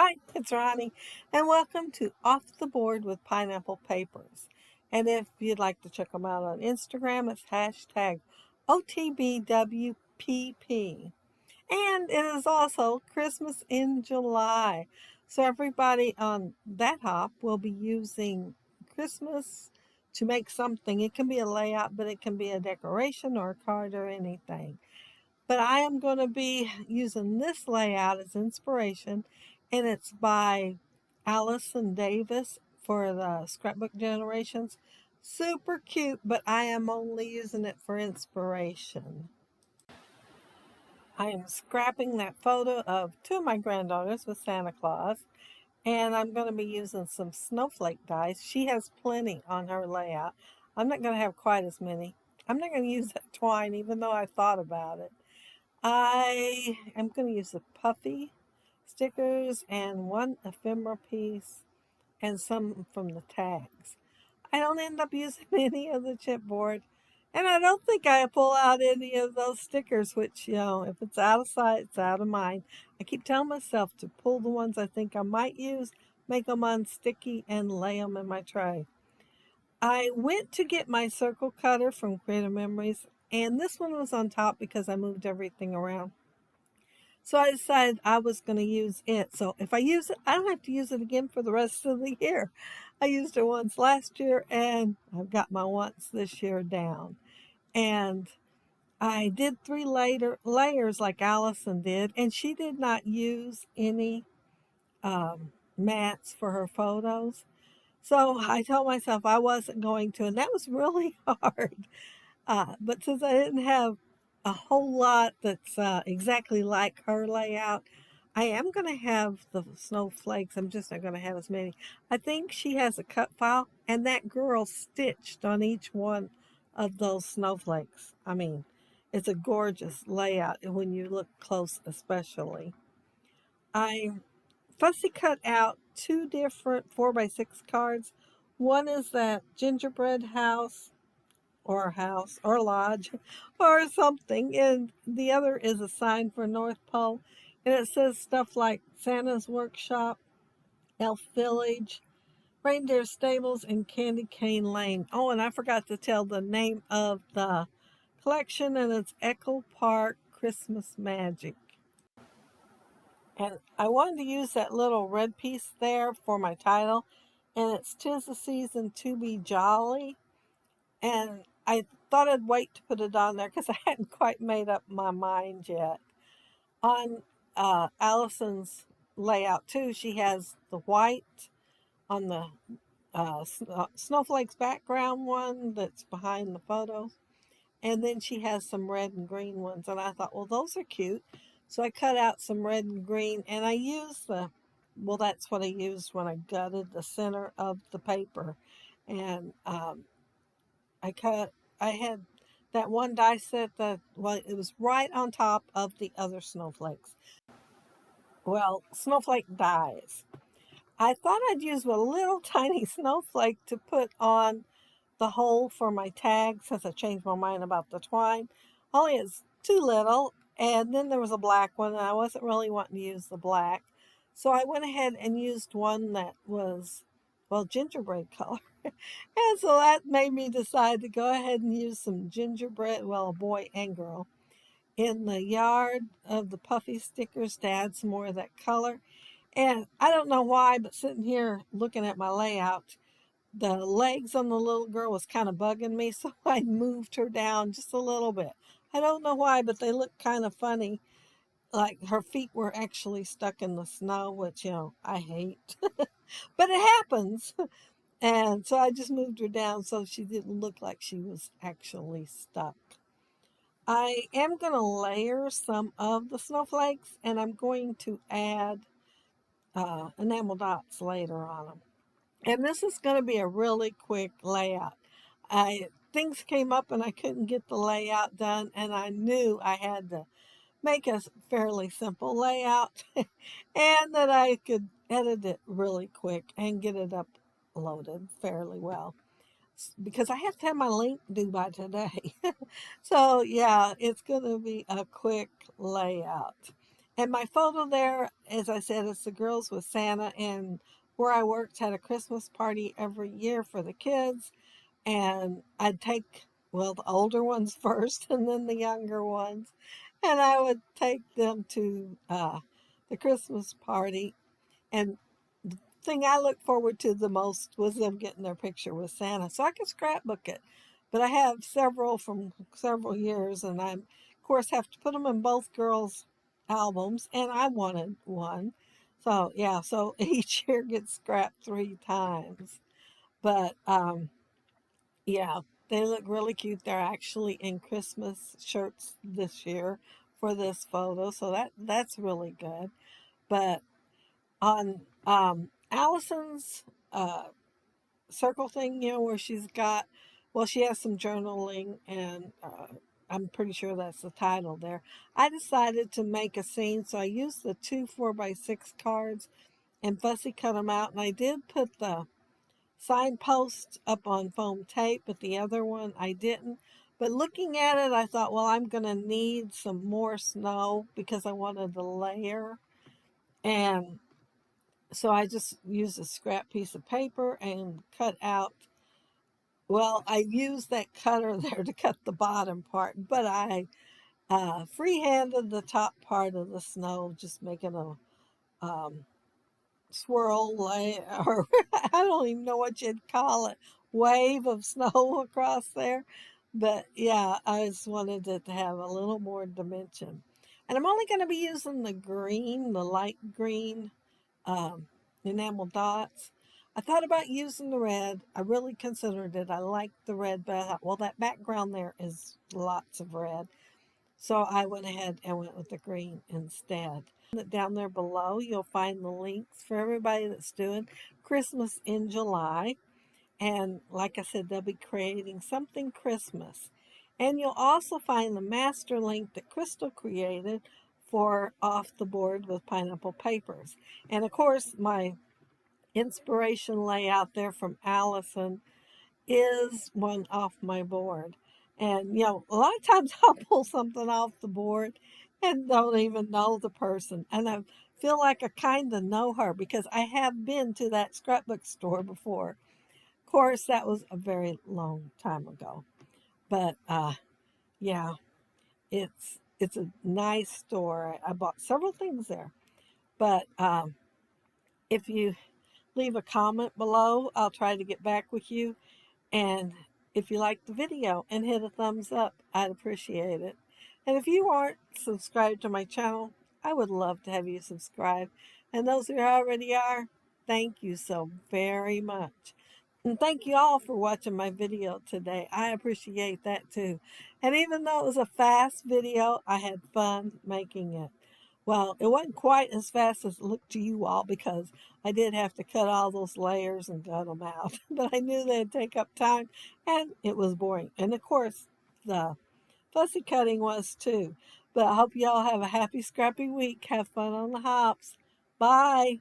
Hi, it's Ronnie, and welcome to Off the Board with Pineapple Papers. And if you'd like to check them out on Instagram, it's hashtag OTBWPP. And it is also Christmas in July. So everybody on that hop will be using Christmas to make something. It can be a layout, but it can be a decoration or a card or anything. But I am going to be using this layout as inspiration, and it's by Allison Davis for the Scrapbook Generations. Super cute, but I am only using it for inspiration. I am scrapping that photo of two of my granddaughters with Santa Claus, and I'm going to be using some snowflake dies. She has plenty on her layout. I'm not going to have quite as many. I'm not going to use that twine, even though I thought about it. I am going to use the puffy stickers and one ephemera piece and some from the tags. I don't end up using any of the chipboard, and I don't think I pull out any of those stickers, which, if it's out of sight, it's out of mind. I keep telling myself to pull the ones I think I might use, make them unsticky, and lay them in my tray. I went to get my circle cutter from Creative Memories, and this one was on top because I moved everything around. So I decided I was going to use it. So if I use it, I don't have to use it again for the rest of the year. I used it once last year, and I've got my once this year down. And I did three layers like Allison did, and she did not use any mats for her photos. So I told myself I wasn't going to, and that was really hard. But since I didn't have a whole lot that's exactly like her layout, I am going to have the snowflakes. I'm just not going to have as many. I think she has a cut file, and that girl stitched on each one of those snowflakes. I mean, it's a gorgeous layout when you look close, especially. I fussy cut out two different 4x6 cards. One is that gingerbread house or lodge or something, and the other is a sign for North Pole, and it says stuff like Santa's Workshop, Elf Village, Reindeer Stables, and Candy Cane Lane. Oh, and I forgot to tell the name of the collection, and it's Echo Park Christmas Magic. And I wanted to use that little red piece there for my title, and it's "'Tis the Season to Be Jolly." And I thought I'd wait to put it on there because I hadn't quite made up my mind yet. On Allison's layout too, she has the white on the snowflakes background one that's behind the photos. And then she has some red and green ones. And I thought, well, those are cute. So I cut out some red and green, and I used that's what I used when I gutted the center of the paper. And I cut, I had that one die set it was right on top of the other snowflakes. Well, snowflake dies. I thought I'd use a little tiny snowflake to put on the hole for my tag since I changed my mind about the twine. Only it's too little. And then there was a black one, and I wasn't really wanting to use the black. So I went ahead and used one that was, well, gingerbread color. And so that made me decide to go ahead and use some gingerbread, well, a boy and girl, in the yard of the puffy stickers to add some more of that color. And I don't know why, but sitting here looking at my layout, the legs on the little girl was kind of bugging me, so I moved her down just a little bit. I don't know why, but they look kind of funny. Like her feet were actually stuck in the snow, which, I hate. But it happens. And so I just moved her down so she didn't look like she was actually stuck. I am going to layer some of the snowflakes, and I'm going to add enamel dots later on them. And this is going to be a really quick layout. Things came up and I couldn't get the layout done, and I knew I had to make a fairly simple layout and that I could edit it really quick and get it uploaded fairly well because I have to have my link due by today. So yeah, it's going to be a quick layout. And my photo there, as I said, it's the girls with Santa. And where I worked had a Christmas party every year for the kids. And I'd take, well, the older ones first and then the younger ones. And I would take them to the Christmas party. And the thing I looked forward to the most was them getting their picture with Santa. So I could scrapbook it. But I have several from several years, and I, of course, have to put them in both girls' albums, and I wanted one. So, yeah, so each year gets scrapped 3 times. But, yeah, they look really cute. They're actually in Christmas shirts this year for this photo, so that's really good. But on Allison's circle thing, where she's got, well, she has some journaling, and I'm pretty sure that's the title there. I decided to make a scene, so I used the two 4x6 cards and fussy cut them out, and I did put the signpost up on foam tape, but the other one I didn't. But looking at it, I thought, well, I'm going to need some more snow because I wanted the layer. And so I just used a scrap piece of paper and cut out. Well, I used that cutter there to cut the bottom part, but I freehanded the top part of the snow, just making a swirl or I don't even know what you'd call it, wave of snow across there. But yeah, I just wanted it to have a little more dimension. And I'm only going to be using the green, the light green enamel dots. I thought about using the red. I really considered it. I liked the red, but I thought, well, that background there is lots of red. So I went ahead and went with the green instead. Down there below, you'll find the links for everybody that's doing Christmas in July. And like I said, they'll be creating something Christmas. And you'll also find the master link that Crystal created for Off the Board with Pineapple Papers. And of course, my inspiration layout there from Allison is one off my board. And, a lot of times I'll pull something off the board and don't even know the person. And I feel like I kind of know her because I have been to that scrapbook store before. Of course, that was a very long time ago. But, yeah, it's a nice store. I bought several things there. But if you leave a comment below, I'll try to get back with you. And if you like the video and hit a thumbs up, I'd appreciate it. And if you aren't subscribed to my channel, I would love to have you subscribe. And those who already are, thank you so very much. And thank you all for watching my video today. I appreciate that too. And even though it was a fast video, I had fun making it. Well, it wasn't quite as fast as it looked to you all because I did have to cut all those layers and gut them out. But I knew they'd take up time and it was boring. And of course, the fussy cutting was too. But I hope you all have a happy, scrappy week. Have fun on the hops. Bye.